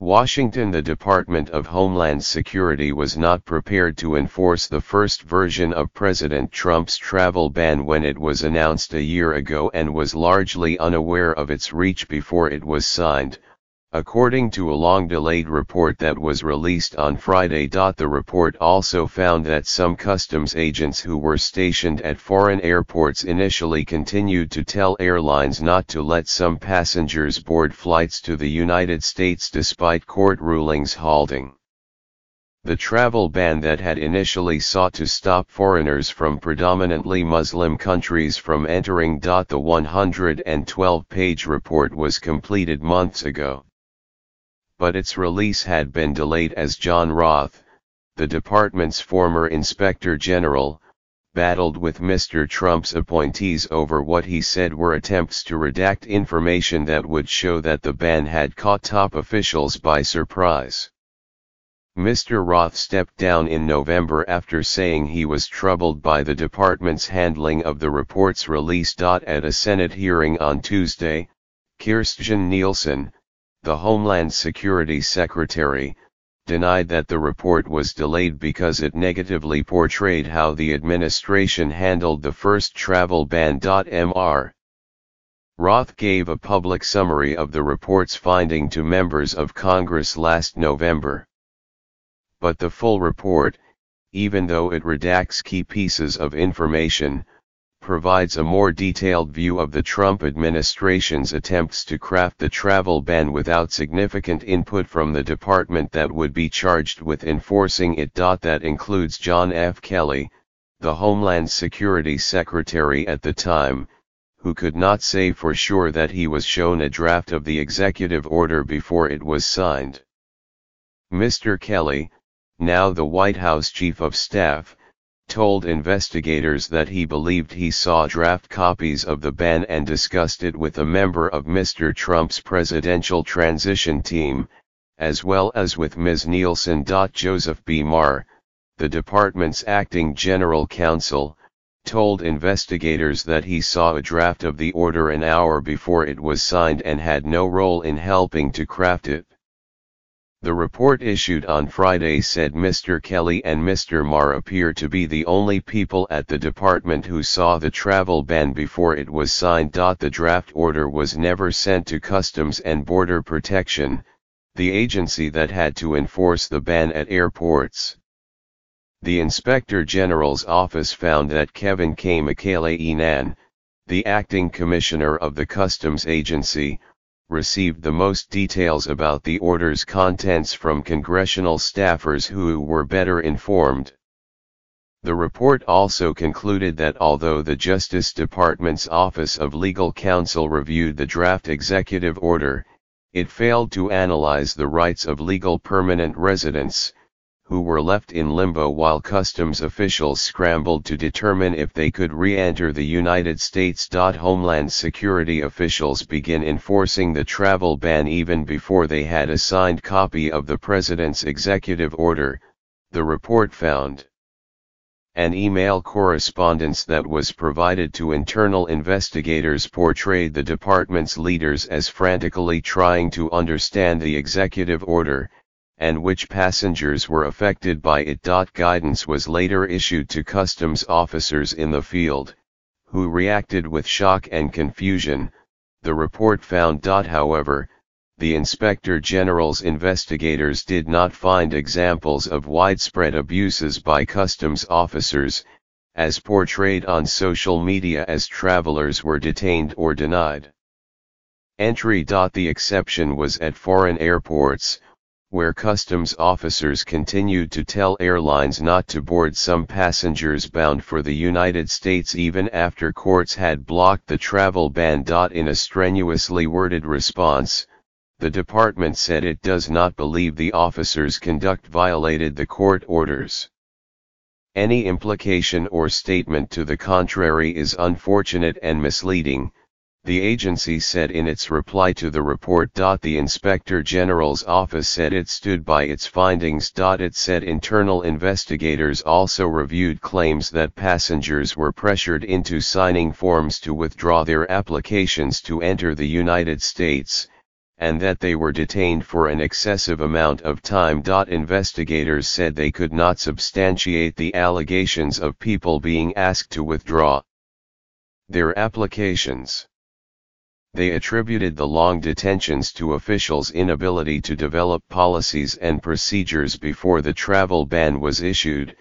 Washington. The Department of Homeland Security was not prepared to enforce the first version of President Trump's travel ban when it was announced a year ago and was largely unaware of its reach before it was signed, according to a long-delayed report that was released on Friday. The report also found that some customs agents who were stationed at foreign airports initially continued to tell airlines not to let some passengers board flights to the United States despite court rulings halting the travel ban that had initially sought to stop foreigners from predominantly Muslim countries from entering. The 112-page report was completed months ago, but its release had been delayed as John Roth, the department's former inspector general, battled with Mr. Trump's appointees over what he said were attempts to redact information that would show that the ban had caught top officials by surprise. Mr. Roth stepped down in November after saying he was troubled by the department's handling of the report's release. At a Senate hearing on Tuesday, Kirstjen Nielsen, the Homeland Security Secretary, denied that the report was delayed because it negatively portrayed how the administration handled the first travel ban. Mr. Roth gave a public summary of the report's finding to members of Congress last November. But the full report, even though it redacts key pieces of information, provides a more detailed view of the Trump administration's attempts to craft the travel ban without significant input from the department that would be charged with enforcing it. That includes John F. Kelly, the Homeland Security Secretary at the time, who could not say for sure that he was shown a draft of the executive order before it was signed. Mr. Kelly, now the White House Chief of Staff, told investigators that he believed he saw draft copies of the ban and discussed it with a member of Mr. Trump's presidential transition team, as well as with Ms. Nielsen. Joseph B. Marr, the department's acting general counsel, told investigators that he saw a draft of the order an hour before it was signed and had no role in helping to craft it. The report issued on Friday said Mr. Kelly and Mr. Marr appear to be the only people at the department who saw the travel ban before it was signed. The draft order was never sent to Customs and Border Protection, the agency that had to enforce the ban at airports. The Inspector General's office found that Kevin K. McAleenan, the acting commissioner of the Customs Agency, received the most details about the order's contents from congressional staffers who were better informed. The report also concluded that although the Justice Department's Office of Legal Counsel reviewed the draft executive order, it failed to analyze the rights of legal permanent residents, who were left in limbo while customs officials scrambled to determine if they could re-enter the United States. Homeland Security officials began enforcing the travel ban even before they had a signed copy of the president's executive order, the report found. An email correspondence that was provided to internal investigators portrayed the department's leaders as frantically trying to understand the executive order, and which passengers were affected by it. Guidance was later issued to customs officers in the field, who reacted with shock and confusion, the report found. However, the Inspector General's investigators did not find examples of widespread abuses by customs officers, as portrayed on social media as travelers were detained or denied entry. The exception was at foreign airports, where customs officers continued to tell airlines not to board some passengers bound for the United States even after courts had blocked the travel ban. In a strenuously worded response, the department said it does not believe the officers' conduct violated the court orders. Any implication or statement to the contrary is unfortunate and misleading, the agency said in its reply to the report. The Inspector General's office said it stood by its findings. It said internal investigators also reviewed claims that passengers were pressured into signing forms to withdraw their applications to enter the United States, and that they were detained for an excessive amount of time. Investigators said they could not substantiate the allegations of people being asked to withdraw their applications. They attributed the long detentions to officials' inability to develop policies and procedures before the travel ban was issued,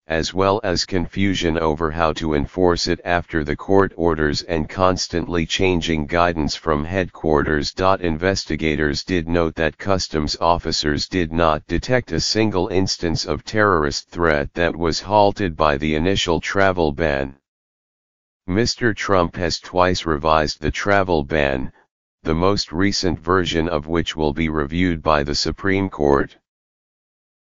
as well as confusion over how to enforce it after the court orders and constantly changing guidance from headquarters. Investigators did note that customs officers did not detect a single instance of terrorist threat that was halted by the initial travel ban. Mr. Trump has twice revised the travel ban, the most recent version of which will be reviewed by the Supreme Court.